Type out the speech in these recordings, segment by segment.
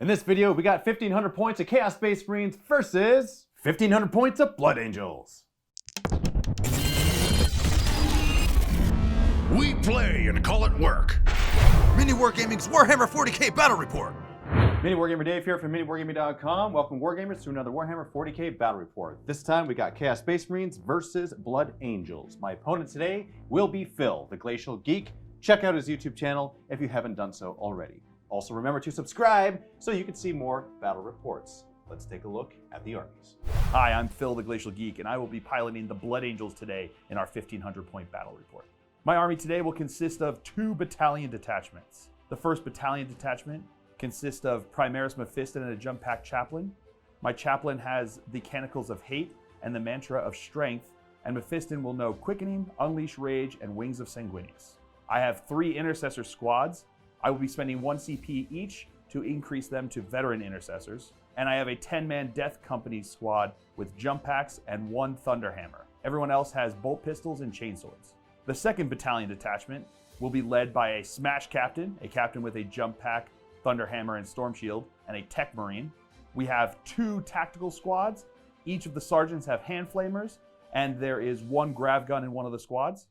In this video, we got 1,500 points of Chaos Space Marines versus 1,500 points of Blood Angels. We play and call it work. MiniWarGaming's Warhammer 40k Battle Report. MiniWargamer Dave here from MiniWargaming.com. Welcome Wargamers to another Warhammer 40k Battle Report. This time we got Chaos Space Marines versus Blood Angels. My opponent today will be Phil, the Glacial Geek. Check out his YouTube channel if you haven't done so already. Also remember to subscribe so you can see more battle reports. Let's take a look at the armies. Hi, I'm Phil the Glacial Geek, and I will be piloting the Blood Angels today in our 1,500 point battle report. My army today will consist of 2 battalion detachments. The first battalion detachment consists of Primaris Mephiston and a jump pack chaplain. My chaplain has the Canticles of Hate and the Mantra of Strength, and Mephiston will know Quickening, Unleash Rage, and Wings of Sanguinius. I have 3 intercessor squads. I will be spending 1 CP each to increase them to veteran intercessors. And I have a 10-man Death Company squad with jump packs and 1 Thunderhammer. Everyone else has bolt pistols and chainswords. The second battalion detachment will be led by a Smash Captain, a captain with a jump pack, Thunderhammer, and Storm Shield, and a Tech Marine. We have 2 tactical squads. Each of the sergeants have hand flamers, and there is 1 grav gun in one of the squads,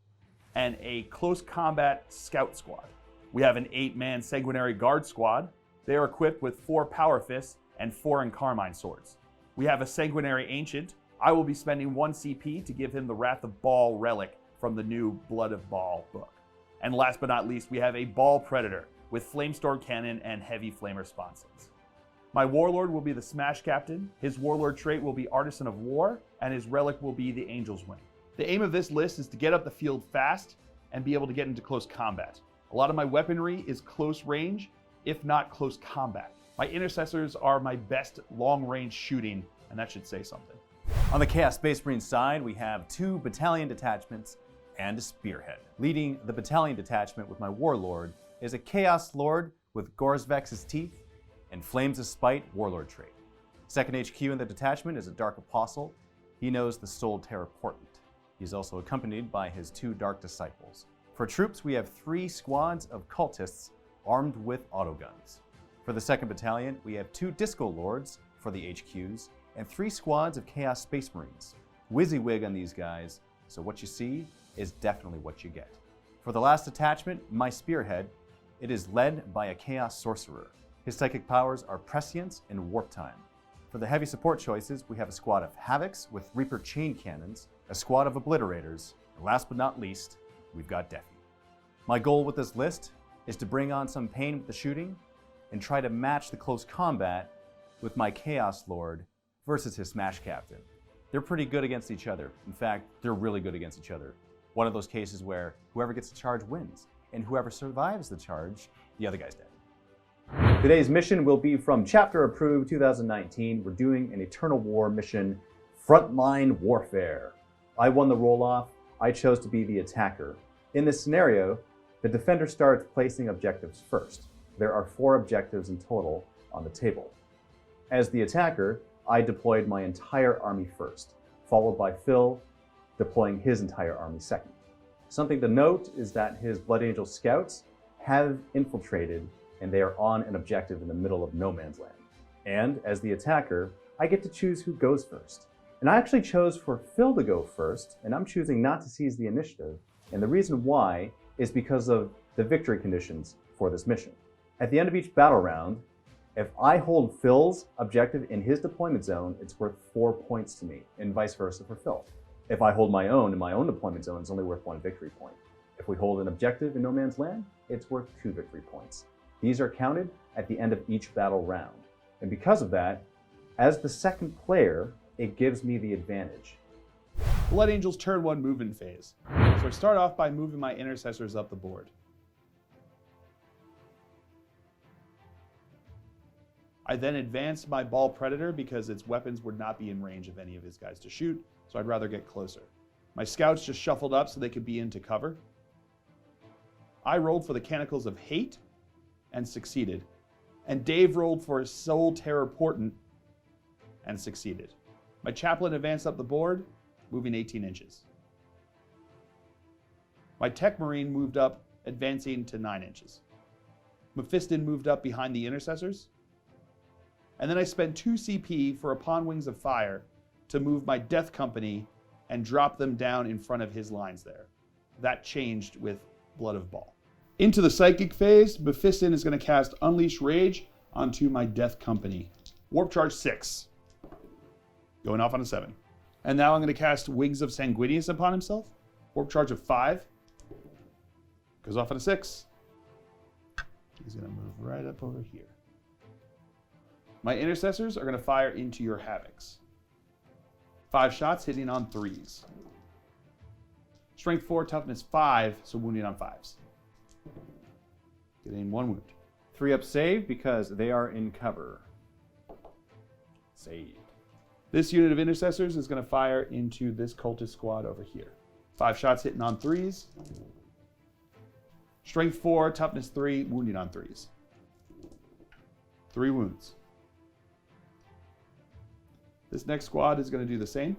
and a close combat scout squad. We have an 8-man Sanguinary Guard squad. They are equipped with 4 Power Fists and 4 Encarmine swords. We have a Sanguinary Ancient. I will be spending 1 CP to give him the Wrath of Baal relic from the new Blood of Baal book. And last but not least, we have a Baal Predator with Flamestorm Cannon and Heavy Flamer sponsons. My Warlord will be the Smash Captain. His Warlord trait will be Artisan of War, and his relic will be the Angel's Wing. The aim of this list is to get up the field fast and be able to get into close combat. A lot of my weaponry is close range, if not close combat. My intercessors are my best long-range shooting, and that should say something. On the Chaos Space Marine side, we have 2 battalion detachments and a spearhead. Leading the battalion detachment with my Warlord is a Chaos Lord with Gorzvex's Teeth and Flames of Spite Warlord trait. Second HQ in the detachment is a Dark Apostle. He knows the Soul Terror Portent. He's also accompanied by his 2 Dark Disciples. For troops, we have 3 squads of cultists armed with autoguns. For the 2nd Battalion, we have 2 Disco Lords for the HQs and 3 squads of Chaos Space Marines. WYSIWYG on these guys, so what you see is definitely what you get. For the last detachment, my Spearhead, it is led by a Chaos Sorcerer. His psychic powers are Prescience and Warp Time. For the heavy support choices, we have a squad of Havocs with Reaper Chain Cannons, a squad of Obliterators, and last but not least, we've got Deathy. My goal with this list is to bring on some pain with the shooting and try to match the close combat with my Chaos Lord versus his Smash Captain. They're pretty good against each other. In fact, they're really good against each other. One of those cases where whoever gets the charge wins, and whoever survives the charge, the other guy's dead. Today's mission will be from Chapter Approved 2019. We're doing an Eternal War mission, Frontline Warfare. I won the roll-off. I chose to be the attacker. In this scenario, the defender starts placing objectives first. There are 4 objectives in total on the table. As the attacker, I deployed my entire army first, followed by Phil deploying his entire army second. Something to note is that his Blood Angel scouts have infiltrated and they are on an objective in the middle of no man's land. And as the attacker, I get to choose who goes first. And I actually chose for Phil to go first, and I'm choosing not to seize the initiative. And the reason why is because of the victory conditions for this mission. At the end of each battle round, if I hold Phil's objective in his deployment zone, it's worth 4 points to me, and vice versa for Phil. If I hold my own in my own deployment zone, it's only worth 1 victory point. If we hold an objective in no man's land, it's worth 2 victory points. These are counted at the end of each battle round. And because of that, as the second player, it gives me the advantage. Blood Angels turn 1 movement phase. So I start off by moving my intercessors up the board. I then advance my Baal Predator because its weapons would not be in range of any of his guys to shoot, so I'd rather get closer. My scouts just shuffled up so they could be into cover. I rolled for the Canticles of Hate and succeeded. And Dave rolled for his Soul Terror Portent and succeeded. My chaplain advanced up the board, moving 18 inches. My Tech Marine moved up, advancing to 9 inches. Mephiston moved up behind the intercessors. And then I spend 2 CP for upon wings of fire to move my Death Company and drop them down in front of his lines there. That changed with Blood of Baal. Into the Psychic phase, Mephiston is going to cast Unleash Rage onto my Death Company. Warp Charge 6. Going off on a 7. And now I'm going to cast Wings of Sanguinius upon himself. Warp Charge of 5. Goes off on a 6. He's going to move right up over here. My Intercessors are going to fire into your Havocs. 5 shots hitting on 3s. Strength 4, toughness 5, so wounding on 5s. Getting 1 wound. 3-up save because they are in cover. Save. This unit of Intercessors is going to fire into this cultist squad over here. 5 shots hitting on 3s. Strength 4, toughness 3, wounding on 3s. 3 wounds. This next squad is going to do the same.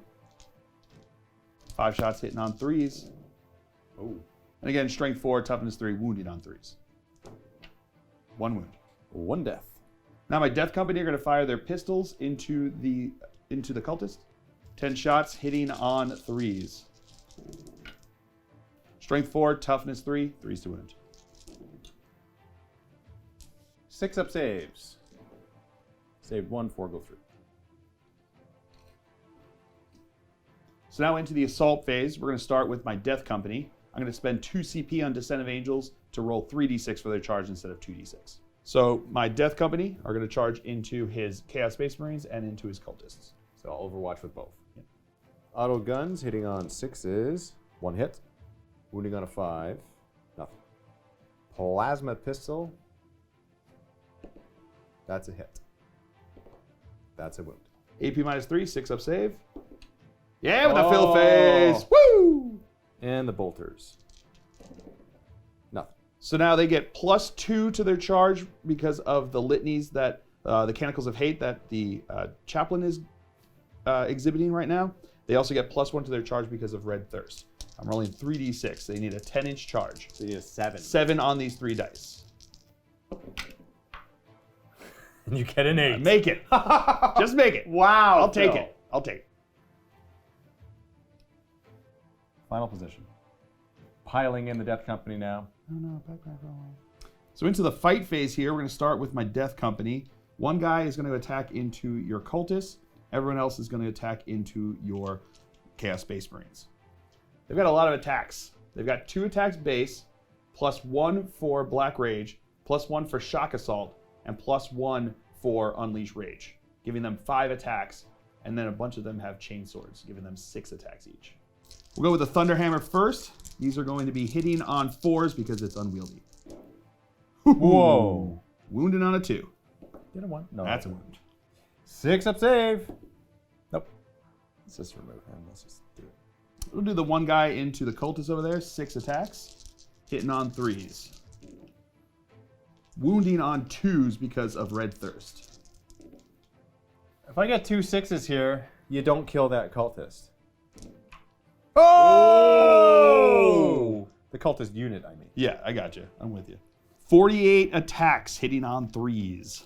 5 shots hitting on 3s. Oh. And again, strength 4, toughness 3, wounding on 3s. 1 wound. 1 death. Now my Death Company are going to fire their pistols into the cultist. 10 shots hitting on 3s. Strength 4, toughness 3, 3s to wound. 6-up saves. Save 1, 4 go through. So now into the assault phase, we're going to start with my Death Company. I'm going to spend 2 CP on Descent of Angels to roll 3d6 for their charge instead of 2d6. So my Death Company are going to charge into his Chaos Space Marines and into his cultists. So I'll overwatch with both. Yep. Auto guns hitting on 6s. 1 hit. Wounding on a 5. Nothing. Plasma pistol. That's a hit. That's a wound. AP minus 3, 6-up save. Yeah, with the fill phase. Woo! And the bolters. Nothing. So now they get +2 to their charge because of the litanies that the Canticles of Hate that the chaplain is exhibiting right now. They also get +1 to their charge because of Red Thirst. I'm rolling 3d6. They need a 10-inch charge. So you need a 7. 7 on these 3 dice. And you get an 8. Make it. Just make it. Wow. I'll take it. I'll take it. Final position. Piling in the Death Company now. Oh no, back. So into the fight phase here, we're going to start with my Death Company. One guy is going to attack into your cultists. Everyone else is going to attack into your Chaos Space Marines. They've got a lot of attacks. They've got 2 attacks base, +1 for Black Rage, +1 for Shock Assault, and +1 for Unleash Rage, giving them 5 attacks, and then a bunch of them have chain swords, giving them 6 attacks each. We'll go with the Thunderhammer first. These are going to be hitting on 4s because it's unwieldy. Whoa. Wounding on a 2. Get a 1. No. That's a wound. 6-up save. Nope. Let's just remove him. Let's just do it. We'll do the one guy into the cultist over there. 6 attacks. Hitting on 3s. Wounding on 2s because of Red Thirst. If I get 2 6s here, you don't kill that cultist. Oh! The cultist unit, I mean. Yeah, I got you. I'm with you. 48 attacks hitting on 3s.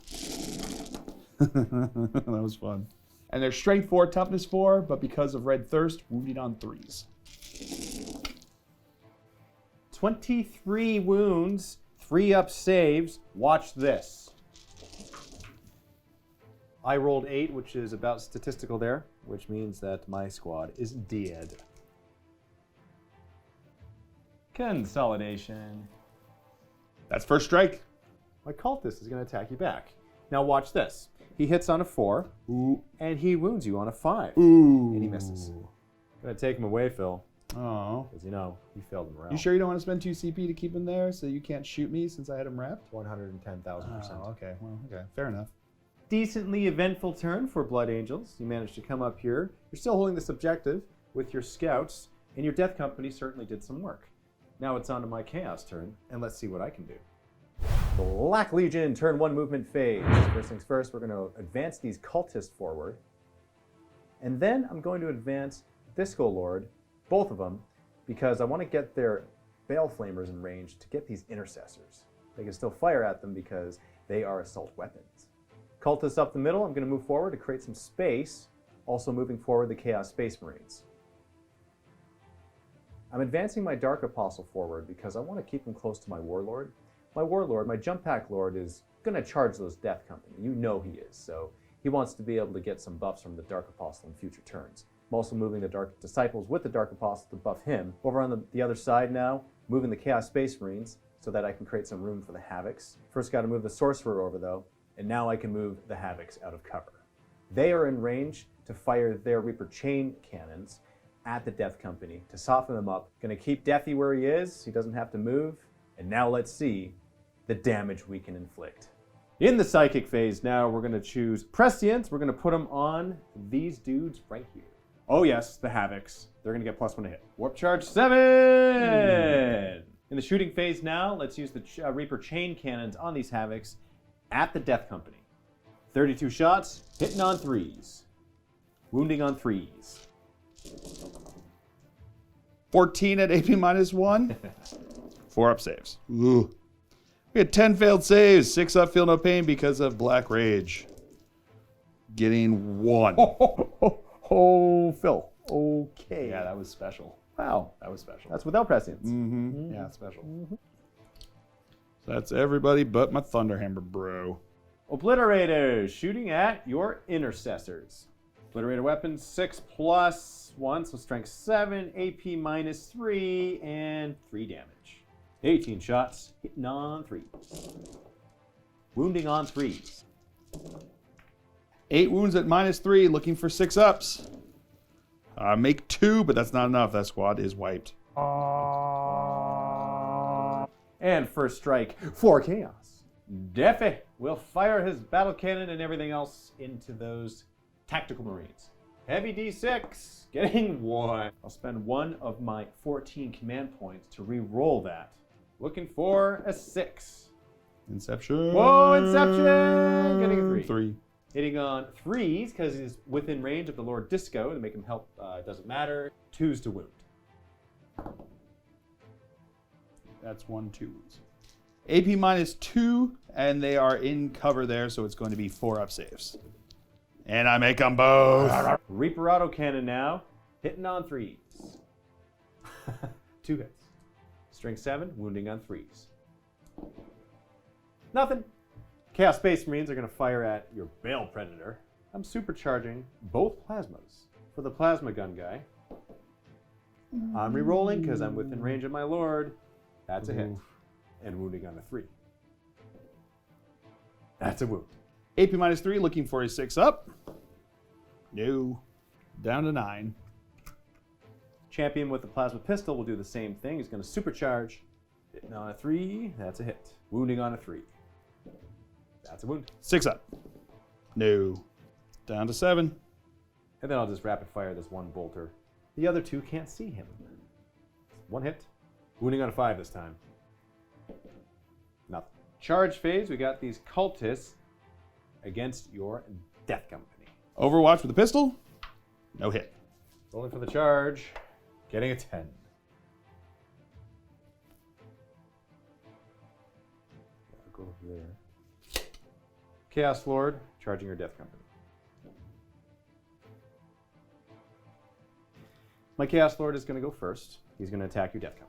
That was fun. And they're strength 4, toughness 4, but because of Red Thirst, wounding on 3s. 23 wounds, 3-up saves. Watch this. I rolled 8, which is about statistical there, which means that my squad is dead. Consolidation. That's first strike. My cultist is going to attack you back. Now watch this. He hits on a 4, Ooh. and he wounds you on a 5. Ooh. And he misses. Gonna take him away, Phil, Oh. because you know he failed him around. You sure you don't want to spend 2 CP to keep him there so you can't shoot me since I had him wrapped? 110,000%. Oh, okay. Well, okay. Fair enough. Decently eventful turn for Blood Angels. You managed to come up here. You're still holding this objective with your scouts, and your Death Company certainly did some work. Now it's on to my Chaos turn, and let's see what I can do. Black Legion, turn 1 movement phase. First things first, we're going to advance these cultists forward. And then I'm going to advance Disco Lord, both of them, because I want to get their Bale Flamers in range to get these Intercessors. They can still fire at them because they are assault weapons. Cultists up the middle, I'm going to move forward to create some space, also moving forward the Chaos Space Marines. I'm advancing my Dark Apostle forward because I want to keep him close to my Warlord. My Warlord, my Jump Pack Lord, is going to charge those Death Company. You know he is, so he wants to be able to get some buffs from the Dark Apostle in future turns. I'm also moving the Dark Disciples with the Dark Apostle to buff him. Over on the other side now, moving the Chaos Space Marines so that I can create some room for the Havocs. First got to move the Sorcerer over though, and now I can move the Havocs out of cover. They are in range to fire their Reaper Chain Cannons at the Death Company to soften them up. Gonna keep Deathy where he is, he doesn't have to move. And now let's see the damage we can inflict. In the Psychic phase now, we're gonna choose Prescience. We're gonna put them on these dudes right here. Oh yes, the Havocs. They're gonna get +1 to hit. Warp Charge 7! In the shooting phase now, let's use the Reaper Chain Cannons on these Havocs at the Death Company. 32 shots, hitting on 3s. Wounding on 3s. 14 at AP -1. 4 up saves. Ooh. We had 10 failed saves. 6 up, feel no pain because of Black Rage. Getting 1. Oh, Phil. Okay. Yeah, that was special. Wow. That was special. That's without Prescience. Mm-hmm. Yeah, special. So that's everybody but my Thunderhammer bro. Obliterators, shooting at your Intercessors. Obliterator weapons, 6+1, so strength 7, AP -3, and 3 damage. 18 shots, hitting on 3s. Wounding on 3s. 8 wounds at -3, looking for 6 ups. Make 2, but that's not enough. That squad is wiped. And first strike for Chaos. Deafy will fire his battle cannon and everything else into those Tactical Marines. Heavy D6, getting 1. I'll spend 1 of my 14 command points to re-roll that. Looking for a 6. Inception. Whoa, Inception! Getting a 3. 3. Hitting on 3s because he's within range of the Lord Disco to make him help. It doesn't matter. 2s to wound. That's 1, 2 wounds. AP -2, and they are in cover there, so it's going to be 4 up saves. And I make them both. Reaper Autocannon now, hitting on 3s. 2 hits. Strength 7, wounding on 3s. Nothing. Chaos Space Marines are going to fire at your Bale Predator. I'm supercharging both plasmas. For the plasma gun guy, I'm re-rolling because I'm within range of my Lord. That's a hit. And wounding on a 3. That's a wound. AP -3, looking for a 6 up. No. Down to 9. Champion with the plasma pistol will do the same thing. He's going to supercharge. Hitting on a 3. That's a hit. Wounding on a 3. That's a wound. 6 up. No. Down to 7. And then I'll just rapid fire this one bolter. The other 2 can't see him. 1 hit. Wounding on a 5 this time. Nothing. Charge phase, we got these cultists against your Death Company. Overwatch with the pistol. No hit. Rolling for the charge. Getting a 10. I'll go over there. Chaos Lord, charging your Death Company. My Chaos Lord is going to go first. He's going to attack your Death Company.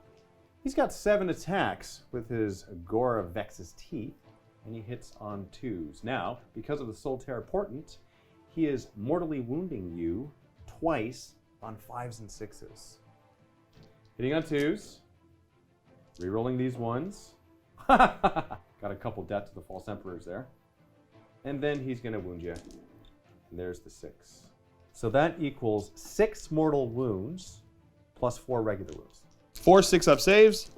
He's got 7 attacks with his Agora Vex's Teeth, and he hits on 2s. Now, because of the Solterra Portent, he is mortally wounding you twice on 5s and 6s. Hitting on 2s. Rerolling these 1s. Got a couple death to the False Emperors there. And then he's going to wound you. And there's the 6. So that equals 6 mortal wounds plus 4 regular wounds. 4 6-up saves,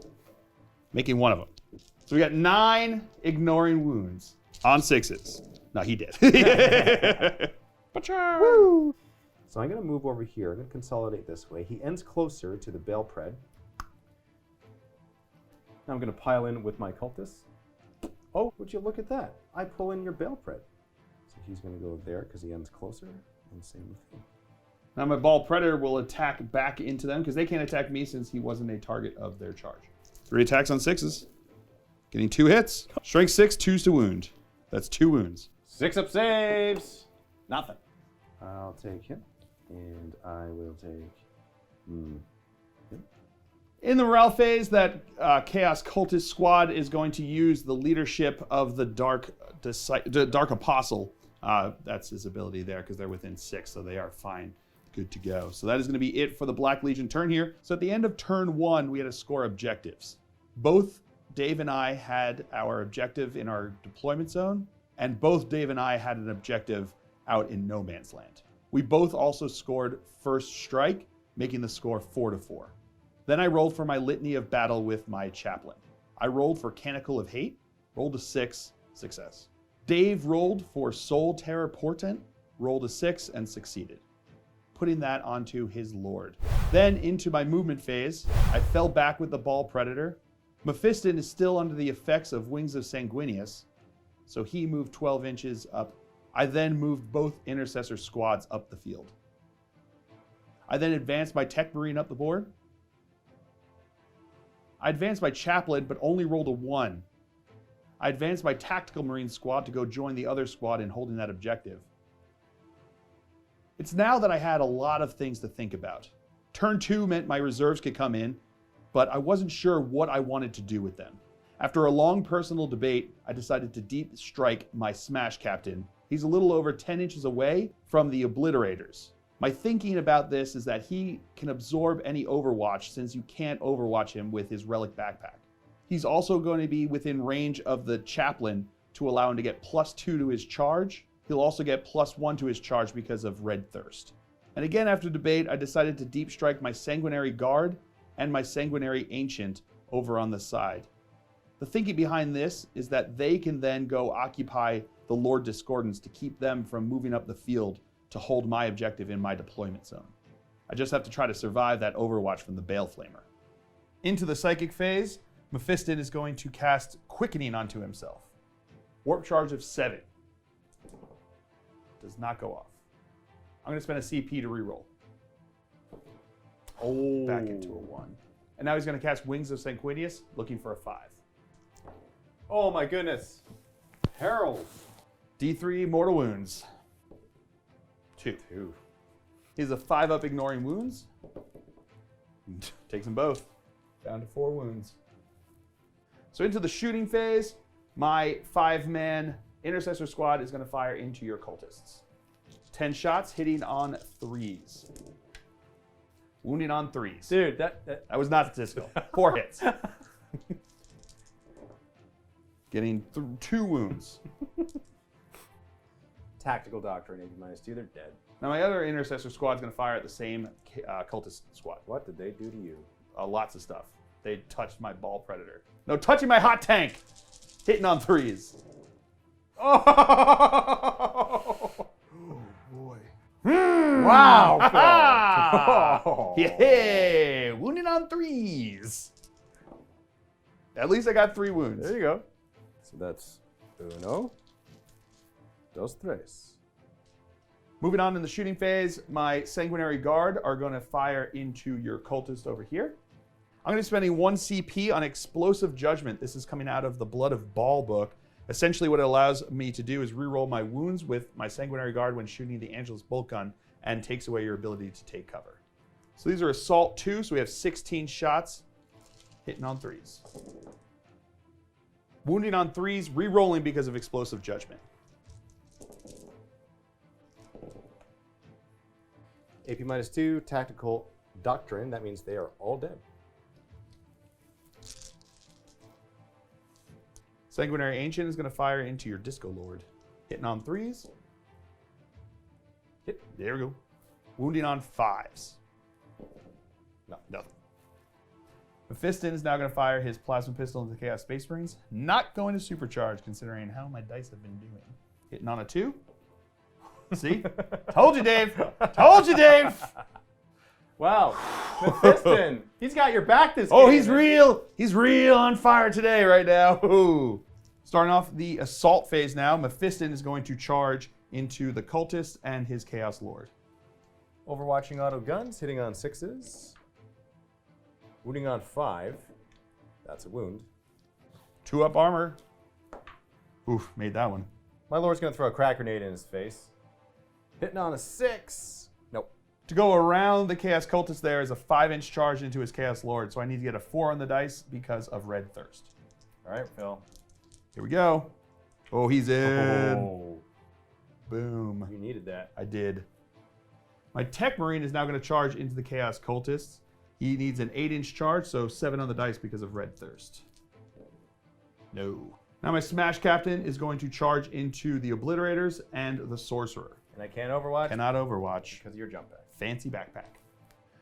making 1 of them. So we got 9 ignoring wounds on 6s. No, he did. Woo! So I'm going to move over here. I'm going to consolidate this way. He ends closer to the Bale Pred. Now I'm going to pile in with my cultists. Oh, would you look at that? I pull in your Bale Pred. So he's going to go there because he ends closer. And same with him. Now my Ball Predator will attack back into them because they can't attack me since he wasn't a target of their charge. 3 attacks on 6s. Getting 2 hits. Strength 6, 2s to wound. That's 2 wounds. 6 up saves. Nothing. I'll take him, and I will take. In the morale phase, that Chaos Cultist squad is going to use the leadership of the Dark Apostle. That's his ability there because they're within 6, so they are fine. Good to go. So that is going to be it for the Black Legion turn here. So at the end of turn 1, we had to score objectives. Both Dave and I had our objective in our deployment zone, and both Dave and I had an objective out in no man's land. We both also scored first strike, making the score 4-4. Then I rolled for my litany of battle with my chaplain. I rolled for Canticle of Hate, rolled a 6, success. Dave rolled for Soul Terror Portent, rolled a 6 and succeeded, putting that onto his lord. Then into my movement phase, I fell back with the Ball Predator. Mephiston is still under the effects of Wings of Sanguinius, so he moved 12 inches up. I then moved both Intercessor squads up the field. I then advanced my Tech Marine up the board. I advanced my Chaplain, but only rolled a 1. I advanced my Tactical Marine squad to go join the other squad in holding that objective. It's now that I had a lot of things to think about. Turn 2 meant my reserves could come in, but I wasn't sure what I wanted to do with them. After a long personal debate, I decided to deep strike my Smash Captain. He's a little over 10 inches away from the Obliterators. My thinking about this is that he can absorb any Overwatch since you can't Overwatch him with his Relic Backpack. He's also going to be within range of the Chaplain to allow him to get +2 to his charge. He'll also get +1 to his charge because of Red Thirst. And again, after debate, I decided to deep strike my Sanguinary Guard and my Sanguinary Ancient over on the side. The thinking behind this is that they can then go occupy the Lord Discordants to keep them from moving up the field to hold my objective in my deployment zone. I just have to try to survive that Overwatch from the Bale Flamer. Into the Psychic phase, Mephiston is going to cast Quickening onto himself. Warp charge of 7. Does not go off. I'm going to spend a CP to reroll. Oh. Back into a 1. And now he's going to cast Wings of Sanguinius, looking for a 5. Oh my goodness. Herald. D3 Mortal Wounds. 2. He's a 5-up ignoring wounds. Takes them both. Down to 4 wounds. So into the shooting phase, my 5-man Intercessor squad is going to fire into your cultists. 10 shots, hitting on 3s. Wounding on 3s. Dude, that was not statistical. 4 hits. Getting 2 wounds. Tactical Doctrine, AP-2, they're dead. Now my other Intercessor squad is going to fire at the same cultist squad. What did they do to you? Lots of stuff. They touched my Ball Predator. No, touching my Hot Tank. Hitting on 3s. Oh Boy. wow. Yeah, wounding on 3s. At least I got 3 wounds. There you go. So that's 1, 2, 3. Moving on in the shooting phase, my Sanguinary Guard are going to fire into your cultist over here. I'm going to be spending 1 CP on Explosive Judgment. This is coming out of the Blood of Baal book. Essentially what it allows me to do is reroll my wounds with my Sanguinary Guard when shooting the Angelus Bolt Gun and takes away your ability to take cover. So these are Assault 2, so we have 16 shots hitting on 3s. Wounding on 3s, rerolling because of Explosive Judgment. AP-2, Tactical Doctrine, that means they are all dead. Sanguinary Ancient is going to fire into your Disco Lord. Hitting on 3s. Hit. There we go. Wounding on 5s. No, nothing. Mephiston is now going to fire his Plasma Pistol into the Chaos Space Marines. Not going to supercharge considering how my dice have been doing. Hitting on a 2. See? Told you, Dave. Told you, Dave. Wow. Mephiston, he's got your back this game. Oh, he's real. He's real on fire today right now. Ooh. Starting off the assault phase now, Mephiston is going to charge into the cultist and his Chaos Lord. Overwatching auto guns, hitting on 6s. Wounding on 5. That's a wound. 2-up armor. Oof, made that one. My lord's gonna throw a crack grenade in his face. Hitting on a 6. Nope. To go around the Chaos Cultist there is a 5-inch charge into his Chaos Lord, so I need to get a 4 on the dice because of Red Thirst. All right, Phil. Here we go. Oh, he's in. Oh, Boom. you needed that. I did. My Tech Marine is now going to charge into the Chaos Cultists. He needs an 8-inch charge, so 7 on the dice because of Red Thirst. No. Now my Smash Captain is going to charge into the Obliterators and the Sorcerer. And I can't overwatch Cannot Overwatch. because of your jump back. Fancy backpack.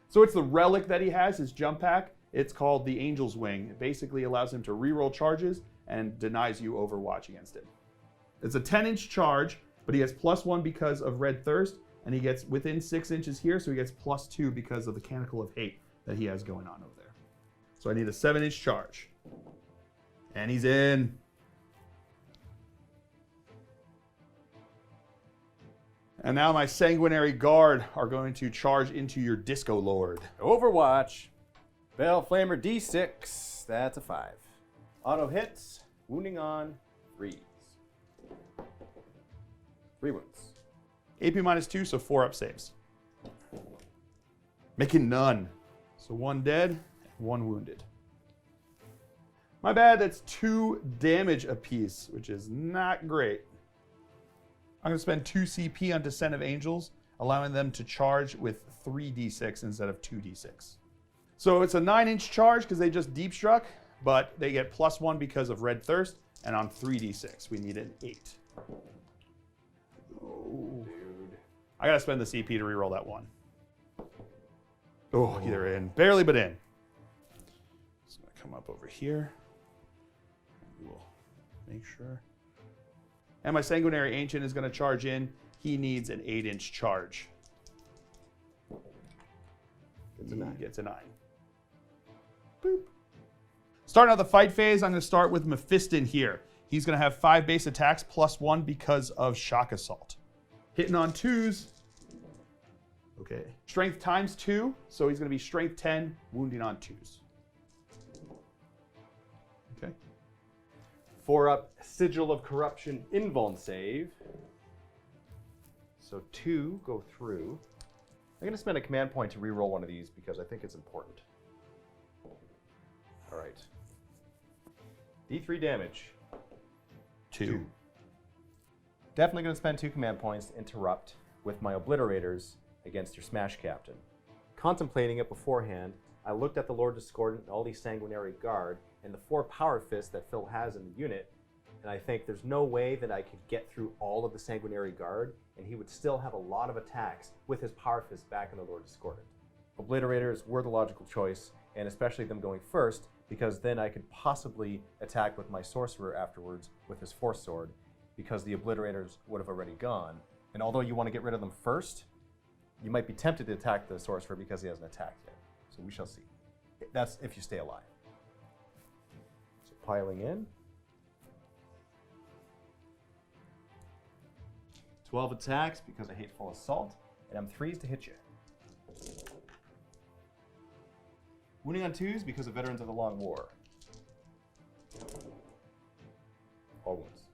So it's the relic that he has, his jump pack. It's called the Angel's Wing. It basically allows him to reroll charges and denies you Overwatch against it. It's a 10-inch charge, but he has +1 because of Red Thirst, and he gets within 6 inches here, so he gets +2 because of the Canticle of Hate that he has going on over there. So I need a 7-inch charge. And he's in. And now my Sanguinary Guard are going to charge into your Disco Lord. Overwatch. Bell Flamer D6. That's a 5. Auto hits. Wounding on 3s. 3 wounds. AP -2, so 4 up saves. Making none. So 1 dead, 1 wounded. My bad, that's 2 damage apiece, which is not great. I'm going to spend 2 CP on Descent of Angels, allowing them to charge with 3d6 instead of 2d6. So it's a 9-inch charge because they just deep struck, but they get +1 because of Red Thirst, and on 3d6, we need an 8. Oh, dude. I got to spend the CP to reroll that 1. Oh, they're in. Barely, but in. Just going to come up over here. We'll make sure. And my Sanguinary Ancient is going to charge in. He needs an 8-inch charge. Gets a 9. Gets a 9. Boop. Starting out the fight phase, I'm going to start with Mephiston here. He's going to have 5 base attacks +1 because of Shock Assault. Hitting on 2s. Okay. Strength ×2, so he's going to be Strength 10, wounding on 2s. Okay. 4 up Sigil of Corruption Invuln save. So 2 go through. I'm going to spend a command point to reroll one of these because I think it's important. All right. D3 damage. 2. Definitely going to spend 2 command points to interrupt with my Obliterators against your Smash Captain. Contemplating it beforehand, I looked at the Lord Discordant and all these Sanguinary Guard and the 4 Power Fists that Phil has in the unit, and I think there's no way that I could get through all of the Sanguinary Guard, and he would still have a lot of attacks with his Power Fist back in the Lord Discordant. Obliterators were the logical choice, and especially them going first, because then I could possibly attack with my Sorcerer afterwards with his Force Sword, because the Obliterators would have already gone. And although you want to get rid of them first, you might be tempted to attack the Sorcerer because he hasn't attacked yet. So we shall see. That's if you stay alive. So piling in. 12 attacks because of Hateful Assault, and I'm 3s to hit you. Wounding on 2s because of Veterans of the Long War. All wounds.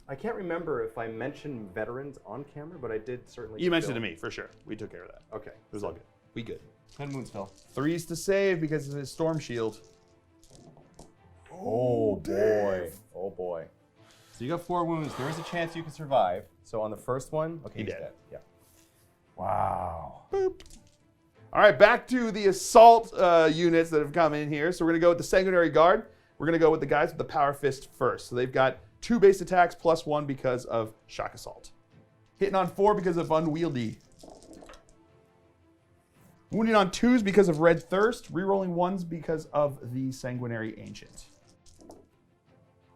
I can't remember if I mentioned veterans on camera, but I did certainly. You mentioned it to me, for sure. We took care of that. Okay. It was all good. We good. 10 wounds, Phil. 3s to save because of his Storm Shield. Oh boy. Oh boy. So you got 4 wounds. There is a chance you can survive. So on the first one, okay, he's dead. Yeah. Wow. Boop. All right, back to the assault units that have come in here. So we're going to go with the Sanguinary Guard. We're going to go with the guys with the Power Fist first. So they've got 2 base attacks +1 because of Shock Assault. Hitting on 4 because of Unwieldy. Wounding on 2s because of Red Thirst. Rerolling 1s because of the Sanguinary Ancient.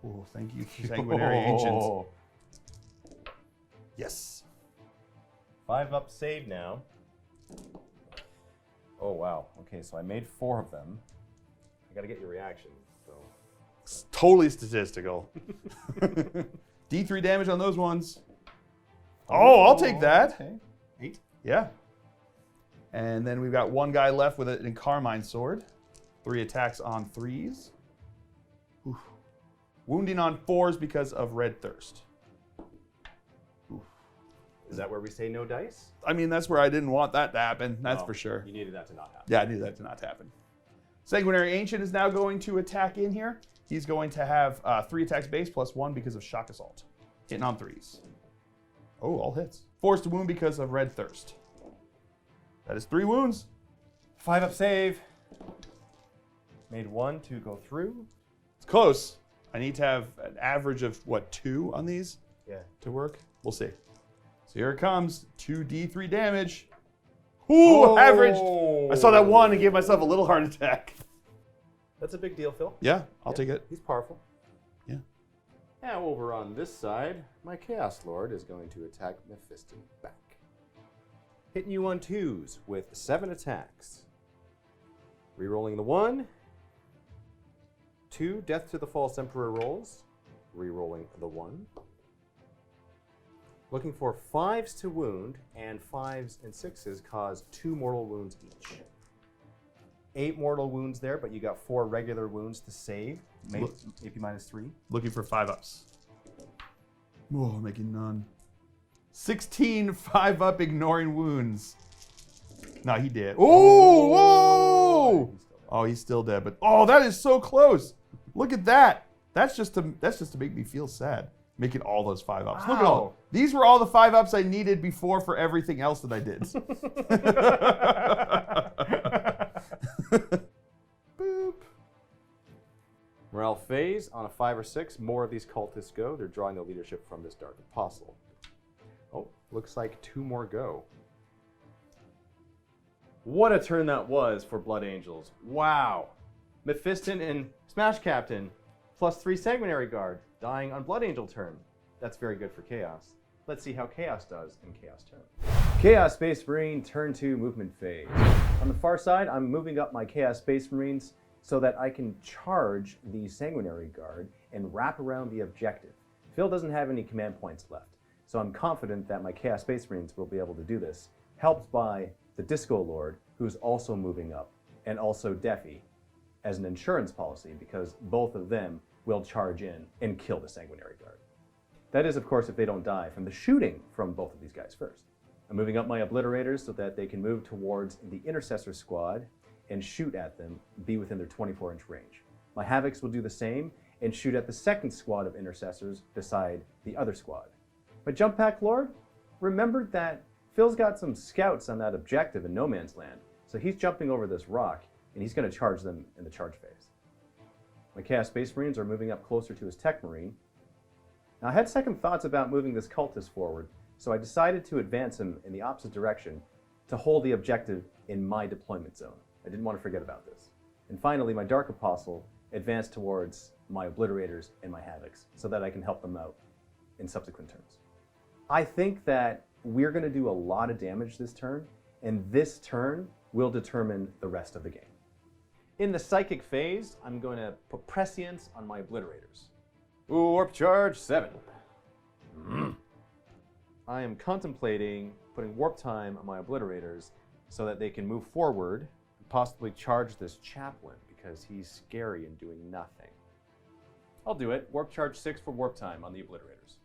Oh, thank you, Sanguinary Ancient. Yes. 5 up save now. Oh wow. Okay, so I made 4 of them. I gotta get your reaction. So It's totally statistical. D3 damage on those ones. Oh, I'll take that. Okay. 8. Yeah. And then we've got 1 guy left with an Carmine Sword. 3 attacks on 3s. Oof. Wounding on 4s because of Red Thirst. Is that where we say no dice? I mean, that's where I didn't want that to happen. That's Oh, for sure. You needed that to not happen. Yeah, I knew that to not happen. Sanguinary Ancient is now going to attack in here. He's going to have 3 attacks base plus 1 because of Shock Assault. Hitting on 3s. Oh, all hits. Forced to wound because of Red Thirst. That is 3 wounds. 5-up save. Made 1 to go through. It's close. I need to have an average of, what, 2 on these Yeah. to work? We'll see. So here it comes. 2d3 damage. Ooh, averaged. I saw that 1 and gave myself a little heart attack. That's a big deal, Phil. Yeah, I'll take it. He's powerful. Yeah. Now over on this side, my Chaos Lord is going to attack Mephiston back. Hitting you on 2s with 7 attacks. Rerolling the 1. 2 Death to the False Emperor rolls. Rerolling the 1. Looking for 5s to wound, and 5s and 6s cause 2 mortal wounds each. 8 mortal wounds there, but you got 4 regular wounds to save. AP minus 3. Looking for 5-ups. Oh, making none. 16 5-up ignoring wounds. No, he did. Oh, whoa! Oh, he's still dead. But oh, that is so close. Look at that. That's just to make me feel sad. Making all those 5-ups. Look at all. These were all the 5-ups I needed before for everything else that I did. Boop. Morale phase on a 5 or 6. More of these cultists go. They're drawing their leadership from this Dark Apostle. Oh, looks like 2 more go. What a turn that was for Blood Angels. Wow. Mephiston and Smash Captain plus 3 Sanguinary Guard dying on Blood Angel turn. That's very good for Chaos. Let's see how Chaos does in Chaos turn. Chaos Space Marine turn 2 movement phase. On the far side, I'm moving up my Chaos Space Marines so that I can charge the Sanguinary Guard and wrap around the objective. Phil doesn't have any command points left, so I'm confident that my Chaos Space Marines will be able to do this, helped by the Disco Lord, who's also moving up, and also Defi as an insurance policy, because both of them will charge in and kill the Sanguinary Guard. That is, of course, if they don't die from the shooting from both of these guys first. I'm moving up my Obliterators so that they can move towards the Intercessor squad and shoot at them, be within their 24-inch range. My Havocs will do the same and shoot at the second squad of Intercessors beside the other squad. My Jump Pack Lord remembered that Phil's got some scouts on that objective in No Man's Land, so he's jumping over this rock and he's going to charge them in the charge phase. My Chaos Space Marines are moving up closer to his Tech Marine. Now, I had second thoughts about moving this cultist forward, so I decided to advance him in the opposite direction to hold the objective in my deployment zone. I didn't want to forget about this. And finally, my Dark Apostle advanced towards my Obliterators and my Havocs so that I can help them out in subsequent turns. I think that we're going to do a lot of damage this turn, and this turn will determine the rest of the game. In the Psychic phase, I'm going to put Prescience on my Obliterators. Ooh, Warp Charge 7. I am contemplating putting Warp Time on my Obliterators so that they can move forward and possibly charge this Chaplain, because he's scary and doing nothing. I'll do it. Warp Charge 6 for Warp Time on the Obliterators.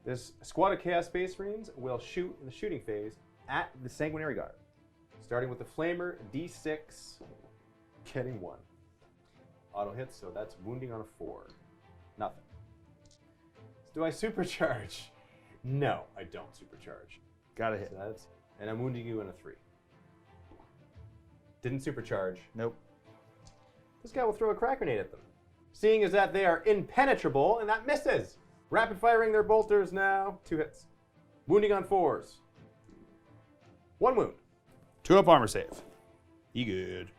This squad of Chaos Space Marines will shoot in the shooting phase at the Sanguinary Guard. Starting with the Flamer, D6, getting 1. Auto hits, so that's wounding on a 4. Nothing. Do I supercharge? No, I don't supercharge. Got to hit. So and I'm wounding you in a 3. Didn't supercharge. Nope. This guy will throw a crack grenade at them. Seeing as that they are impenetrable, and that misses. Rapid firing their bolters now. 2 hits. Wounding on 4s. 1 wound. 2-up armor save. He good.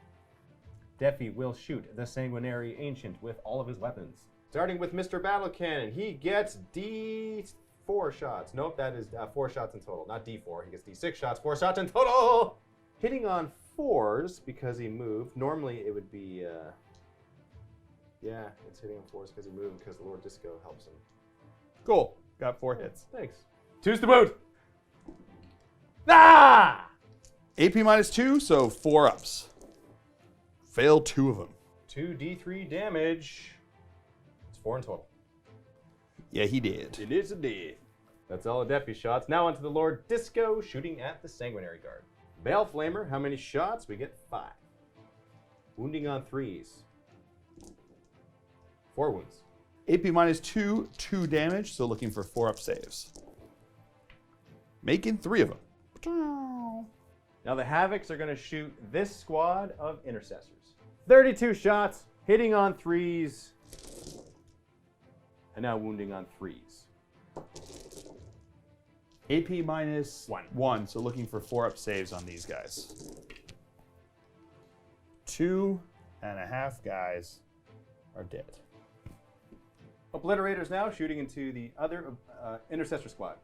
Defi will shoot the Sanguinary Ancient with all of his weapons. Starting with Mr. Battle Cannon, he gets D4 shots. Nope, that is 4 shots in total, not D4. He gets D6 shots, 4 shots in total! Hitting on 4s because he moved. Normally it would be, yeah, it's hitting on 4s because he moved, because the Lord Disco helps him. Cool. Got 4 hits. Thanks. 2's the boot! Ah! AP minus 2, so 4 ups. Failed 2 of them. 2d3 damage. It's 4 in total. Yeah, he did. It is a D. That's all the Deafy shots. Now onto the Lord Disco, shooting at the Sanguinary Guard. Bale Flamer, how many shots? We get 5. Wounding on 3s. 4 wounds. AP -2, 2 damage, so looking for 4 up saves. Making 3 of them. Now the Havocs are going to shoot this squad of Intercessors. 32 shots, hitting on 3s, and now wounding on 3s. AP -1, so looking for 4 up saves on these guys. 2.5 guys are dead. Obliterators now shooting into the other Intercessor squad.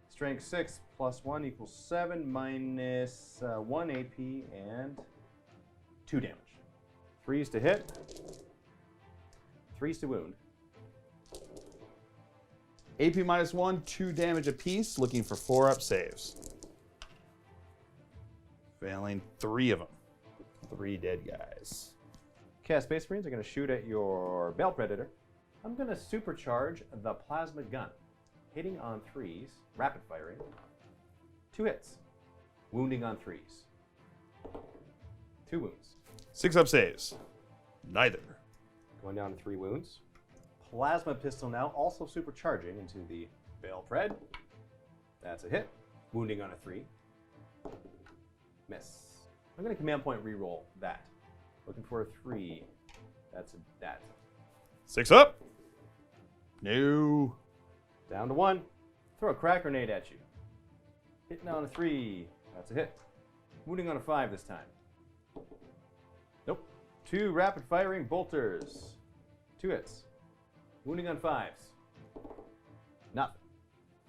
Strength 6 plus 1 equals 7 minus 1 AP and 2 damage. 3s to hit, 3s to wound. AP -1, 2 damage apiece, looking for 4 up saves. Failing 3 of them. 3 dead guys. Chaos Space Marines are going to shoot at your Bale Predator. I'm going to supercharge the Plasma Gun. Hitting on 3s, rapid firing. 2 hits. Wounding on 3s. 2 wounds. 6 up saves. Neither. Going down to 3 wounds. Plasma Pistol now also supercharging into the Bale Pred. That's a hit. Wounding on a 3. Miss. I'm going to command point reroll that. Looking for a 3. That's a that. 6 up. No. Down to 1. Throw a crack grenade at you. Hitting on a 3. That's a hit. Wounding on a 5 this time. Nope. 2 rapid firing bolters. 2 hits. Wounding on 5s. Nothing.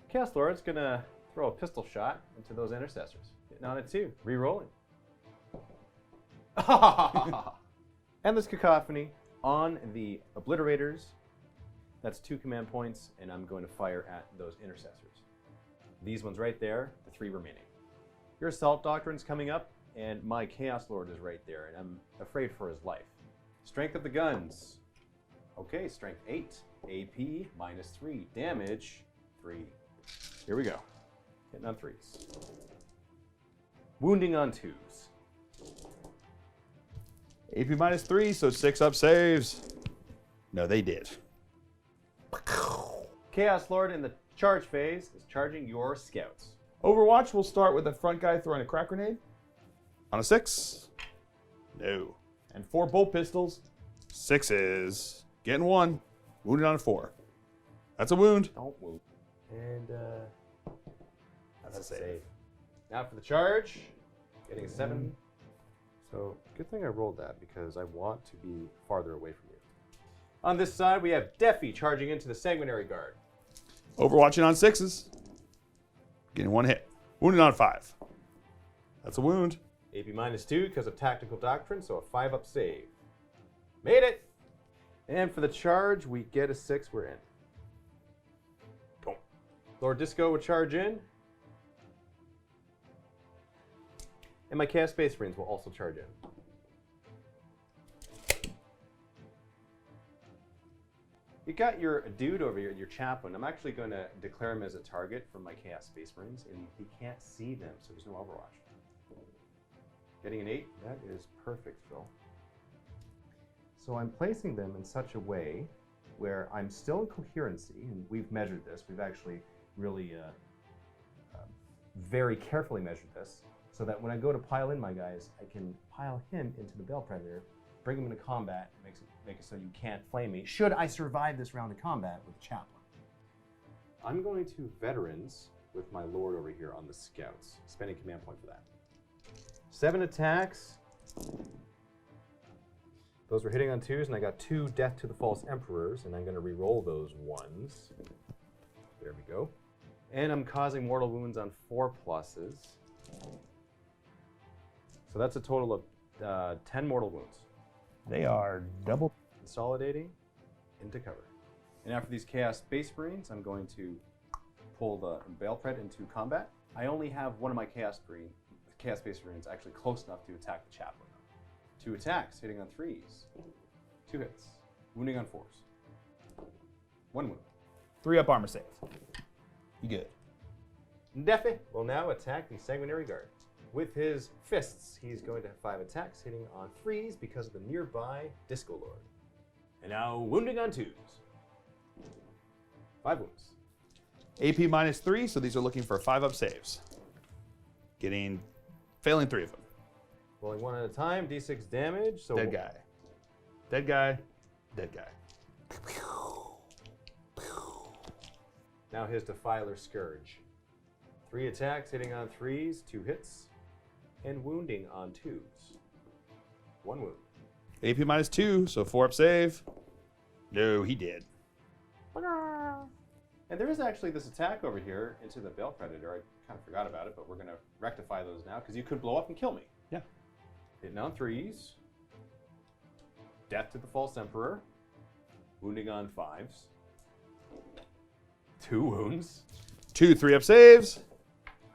Chaos Lord's gonna throw a pistol shot into those Intercessors. Hitting on a 2. Rerolling. Endless Cacophony on the Obliterators. That's 2 command points, and I'm going to fire at those Intercessors. These ones right there, the 3 remaining. Your Assault Doctrine's coming up, and my Chaos Lord is right there, and I'm afraid for his life. Strength of the guns. Okay, strength 8. AP -3. Damage 3. Here we go. Hitting on 3s. Wounding on 2s. AP -3, so 6 up saves. No, they did. Chaos Lord in the charge phase is charging your scouts. Overwatch will start with the front guy throwing a crack grenade. On a 6. No. And 4 bolt pistols. 6s. Getting 1. Wounded on a 4. That's a wound. Don't wound. And That's a save. now for the charge. Getting a 7. So, good thing I rolled that because I want to be farther away from you. On this side, we have Deafy charging into the Sanguinary Guard. Overwatching on 6s. Getting 1 hit. Wounded on a 5. That's a wound. AP -2 because of Tactical Doctrine, so a 5 up save. Made it! And for the charge, we get a 6. We're in. Boom. Lord Disco will charge in. And my Chaos Space Marines will also charge in. You got your dude over here, your chaplain. I'm actually going to declare him as a target for my Chaos Space Marines, and he can't see them, so there's no Overwatch. Getting an 8, that is perfect, Phil. So I'm placing them in such a way where I'm still in coherency, and we've measured this. We've actually really very carefully measured this, so that when I go to pile in my guys, I can pile him into the Bale Predator, bring him into combat, make it so you can't flame me, should I survive this round of combat with the chaplain. I'm going to Veterans with my Lord over here on the Scouts, spending command point for that. 7 attacks. Those were hitting on 2s, and I got 2 Death to the False Emperors, and I'm going to re-roll those 1s. There we go. And I'm causing mortal wounds on 4 pluses. So that's a total of 10 mortal wounds. They are double. Consolidating into cover. And after these Chaos Space Marines, I'm going to pull the Bale Pred into combat. I only have one of my Chaos Space Marines actually close enough to attack the chaplain. 2 attacks, hitting on 3s. 2 hits. Wounding on 4s. 1 wound. 3-up armor save. You good. Defe will now attack the Sanguinary Guard. With his fists, he's going to have 5 attacks, hitting on 3s because of the nearby Disco Lord. And now wounding on 2s. 5 wounds. AP -3, so these are looking for 5-up saves. Failing 3 of them. Rolling 1 at a time, d6 damage. So Dead guy. Dead guy. Dead guy. Now his Defiler Scourge. 3 attacks, hitting on 3s, 2 hits, and wounding on 2s. 1 wound. AP -2, so 4-up save. No, he did. And there is actually this attack over here into the Bale Predator. I kind of forgot about it, but we're going to rectify those now because you could blow up and kill me. Yeah. Hitting on 3s. Death to the False Emperor. Wounding on 5s. 2 wounds. 2 3-up saves.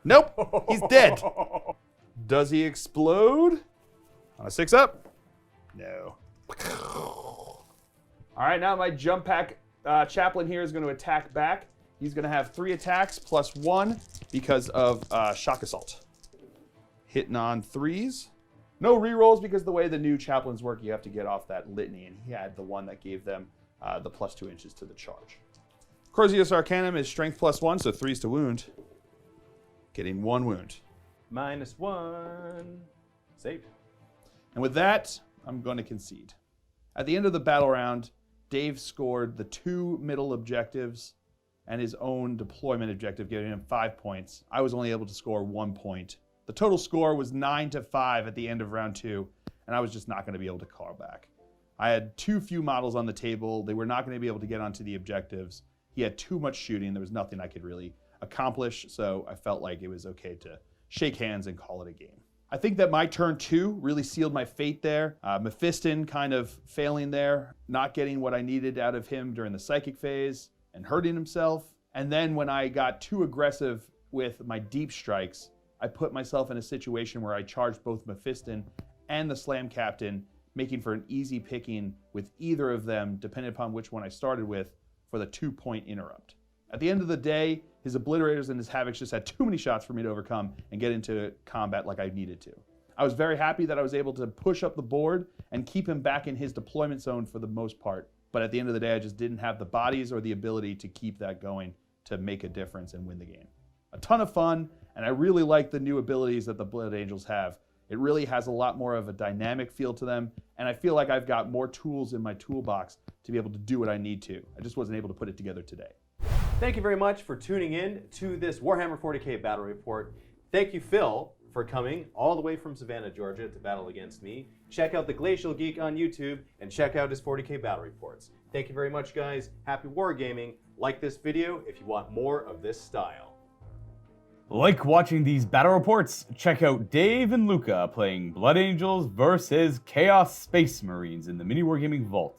Nope, he's dead. Does he explode? On a 6-up? No. All right, now my jump pack chaplain here is going to attack back. He's going to have 3 attacks plus 1 because of shock assault. Hitting on 3s. No rerolls because the way the new chaplains work, you have to get off that litany, and he had the one that gave them the plus 2 inches to the charge. Corsius Arcanum is strength plus 1, so 3s to wound. Getting 1 wound. -1. Saved. And with that, I'm going to concede. At the end of the battle round, Dave scored the 2 middle objectives and his own deployment objective, giving him 5 points. I was only able to score 1 point. The total score was 9-5 at the end of round 2, and I was just not going to be able to call back. I had too few models on the table. They were not going to be able to get onto the objectives. He had too much shooting. There was nothing I could really accomplish, so I felt like it was okay to shake hands and call it a game. I think that my turn 2 really sealed my fate there. Mephiston kind of failing there, not getting what I needed out of him during the psychic phase and hurting himself. And then when I got too aggressive with my deep strikes, I put myself in a situation where I charged both Mephiston and the Slam Captain, making for an easy picking with either of them, depending upon which one I started with, for the 2-point interrupt. At the end of the day, his Obliterators and his Havocs just had too many shots for me to overcome and get into combat like I needed to. I was very happy that I was able to push up the board and keep him back in his deployment zone for the most part. But at the end of the day, I just didn't have the bodies or the ability to keep that going to make a difference and win the game. A ton of fun, and I really like the new abilities that the Blood Angels have. It really has a lot more of a dynamic feel to them, and I feel like I've got more tools in my toolbox to be able to do what I need to. I just wasn't able to put it together today. Thank you very much for tuning in to this Warhammer 40k battle report. Thank you, Phil, for coming all the way from Savannah, Georgia to battle against me. Check out the Glacial Geek on YouTube and check out his 40k battle reports. Thank you very much, guys. Happy wargaming. Like this video if you want more of this style. Like watching these battle reports? Check out Dave and Luca playing Blood Angels versus Chaos Space Marines in the MiniWarGaming Vault.